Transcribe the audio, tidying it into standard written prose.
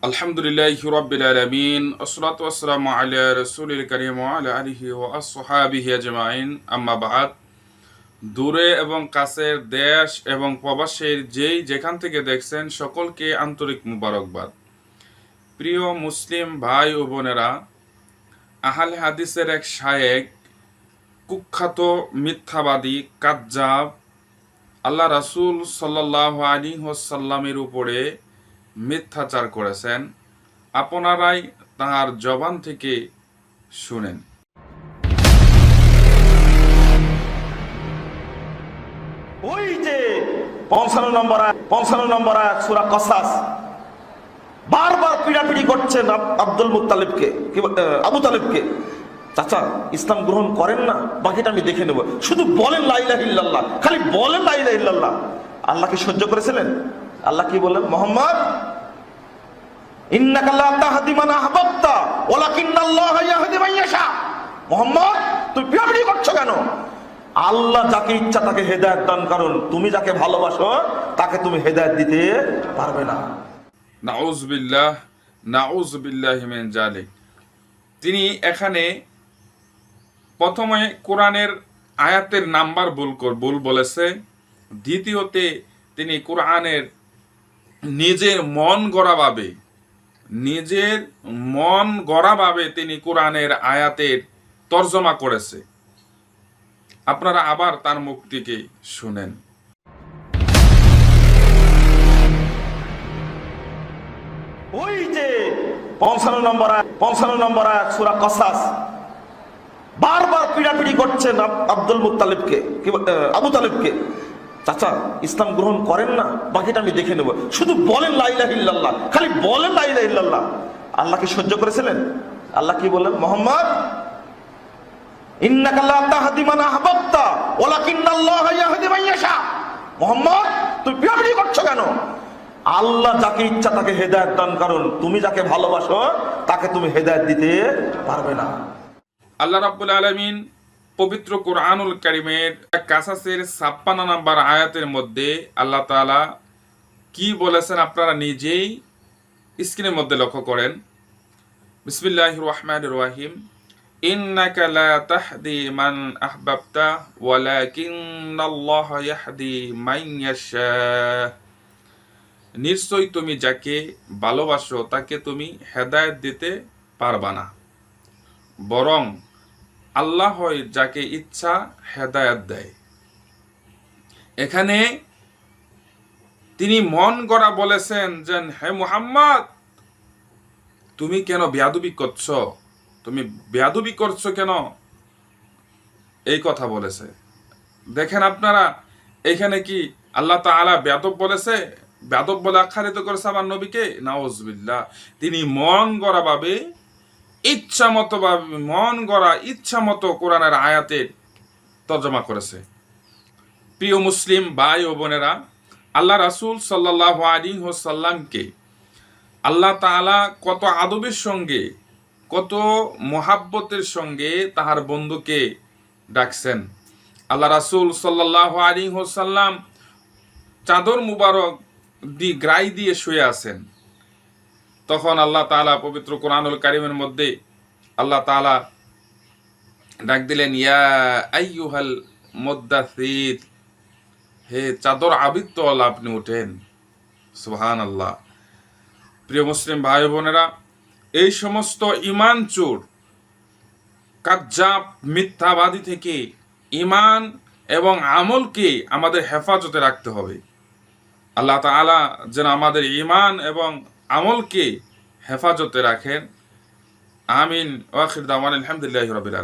আলহামদুলিল্লাহি রাব্বিল আলামিন আসসালাতু ওয়াসসালামু আলা রাসূলিল কারীম ওয়া আলা আলিহি ওয়া আসহাবিহি আজমাইন আম্মা বাদ। দূরে এবং কাছের দেশ এবং প্রবাসের যেই যেখান থেকে দেখছেন সকলকে আন্তরিক মুবারকবাদ। প্রিয় মুসলিম ভাই ও বোনেরা, আহলে হাদিসের এক শায়েখ, কুখ্যাত মিথ্যাবাদী কাজ্জাব, আল্লাহ রাসূল সাল্লাল্লাহু আলাইহি ওয়াসাল্লামের উপরে মিথ্যাচার করেছেন। আপনারাই তাহার জবান থেকে শুনেন। ওই যে 55 নম্বর আয়াত সূরা কসাস, বারবার পিড়াপিড়ি করছেন আব্দুল মুত্তালিবকে, আবু তালেবকে। চাচা ইসলাম গ্রহণ করেন না, বাকিটা আমি দেখে নেব, শুধু বলেন লা ইলাহা ইল্লাল্লাহ, খালি বলেন লা ইলাহা ইল্লাল্লাহ। আল্লাহকে সহ্য করেছিলেন? আল্লাহ কি বললেন? মুহাম্মদ ইন্নাকা লা তাহদি মান আহবাবতা ওয়ালাকিন্নাল্লাহা ইয়াহদি মান ইয়াশা। মুহাম্মদ তুমি পিড়াপিড়ি করছো কেন? আল্লাহ যাকে ইচ্ছা তাকে হেদায়েত দান করেন, তুমি যাকে ভালোবাসো তাকে তুমি হেদায়েত দিতে পারবে না। নাউযুবিল্লাহ, নাউযুবিল্লাহি মিন যালিক। তিনি এখানে প্রথমে কোরআনের আয়াতের নাম্বার ভুল বলেছে, দ্বিতীয়তে তিনি কোরআনের নিজের মন গড়াভাবে তিনি কোরআনের আয়াতের তর্জমা করেছে। আপনারা আবার তার মুখ থেকে শুনেন। ওই যে 55 নম্বর আয়াত সূরা কসাস, বারবার পিড়াপিড়ি করছেন আব্দুল মুত্তালিবকে, আবু তালেবকে। চাচা ইসলাম গ্রহণ করেন না, বাকিটা আমি দেখে নেব, শুধু বলেন লা ইলাহা ইল্লাল্লাহ, খালি বলেন লা ইলাহা ইল্লাল্লাহ। আল্লাহকে সহ্য করেছিলেন? আল্লাহ কি বললেন? মুহাম্মদ ইন্নাকা লা তাহদি মান আহবাবতা ওয়ালাকিন্নাল্লাহা ইয়াহদি মান ইয়াশা। মুহাম্মদ তুমি পিড়াপিড়ি করছো কেন? আল্লাহ যাকে ইচ্ছা তাকে হেদায়েত দান করেন, তুমি যাকে ভালোবাসো তাকে তুমি হেদায়েত দিতে পারবে না। আল্লাহ রাব্বুল আলামিন পবিত্র কোরআনুল কারীমের কাসাসের 56 নম্বর আয়াতের মধ্যে আল্লাহ তাআলা কি বলেছেন আপনারা নিজেই স্ক্রিনের মধ্যে লক্ষ্য করেন। বিসমিল্লাহির রহমানির রহিম। ইন্নাকা লা তাহদি মান আহবাবতা ওয়ালাকিন্নাল্লাহা ইয়াহদি মান ইয়াশা। নিশ্চয়ই তুমি যাকে ভালোবাসো তাকে তুমি হেদায়েত দিতে পারবা না, বরং আল্লাহ হয় যাকে ইচ্ছা হেদায়েত দেয়। এখানে তিনি মন গড়া বলেছেন যে হে মুহাম্মদ, তুমি কেন বেয়াদবি করছো কেন, এই কথা বলেছে। দেখেন আপনারা, এখানে কি আল্লাহ তাআলা বেয়াদব বলেছে? বেয়াদব বলে আখ্যায়িত করেছে আমার নবীকে? নাউযুবিল্লাহ। তিনি মন গড়া ভাবে ইচ্ছা মতো কোরআনের আয়াতের তর্জমা করেছে। প্রিয় মুসলিম ভাই ও বোনেরা, আল্লাহ রাসূল সাল্লাল্লাহু আলাইহি ওয়াসাল্লামকে আল্লাহ তাআলা কত আদবের সঙ্গে, কত মহাব্বতের সঙ্গে তাহার বন্ধুকে ডাকছেন। আল্লাহ রাসূল সাল্লাল্লাহু আলাইহি ওয়াসাল্লাম চাদর মুবারক গায়ে দিয়ে শুয়ে আছেন। তখন আল্লাহ তাআলা পবিত্র কোরআনুল কারীমের মধ্যে আল্লাহ তাআলা ডাক দিলেন, ইয়া আইয়ুহাল মুদ্দাসসির, হে চাদর আবৃত আপনি ওঠেন। সুবহানাল্লাহ। প্রিয় মুসলিম ভাই বোনেরা, এই সমস্ত ঈমান চোর, কাজ্জাব, মিথ্যাবাদী থেকে ঈমান এবং আমলকে আমাদের হেফাজতে রাখতে হবে। আল্লাহ তাআলা যেন আমাদের ঈমান এবং আমলকে হেফাজতে রাখেন। আমিন। ওয়া আখির দাওয়ানা আলহামদুলিল্লাহি রাব্বিল আলামিন।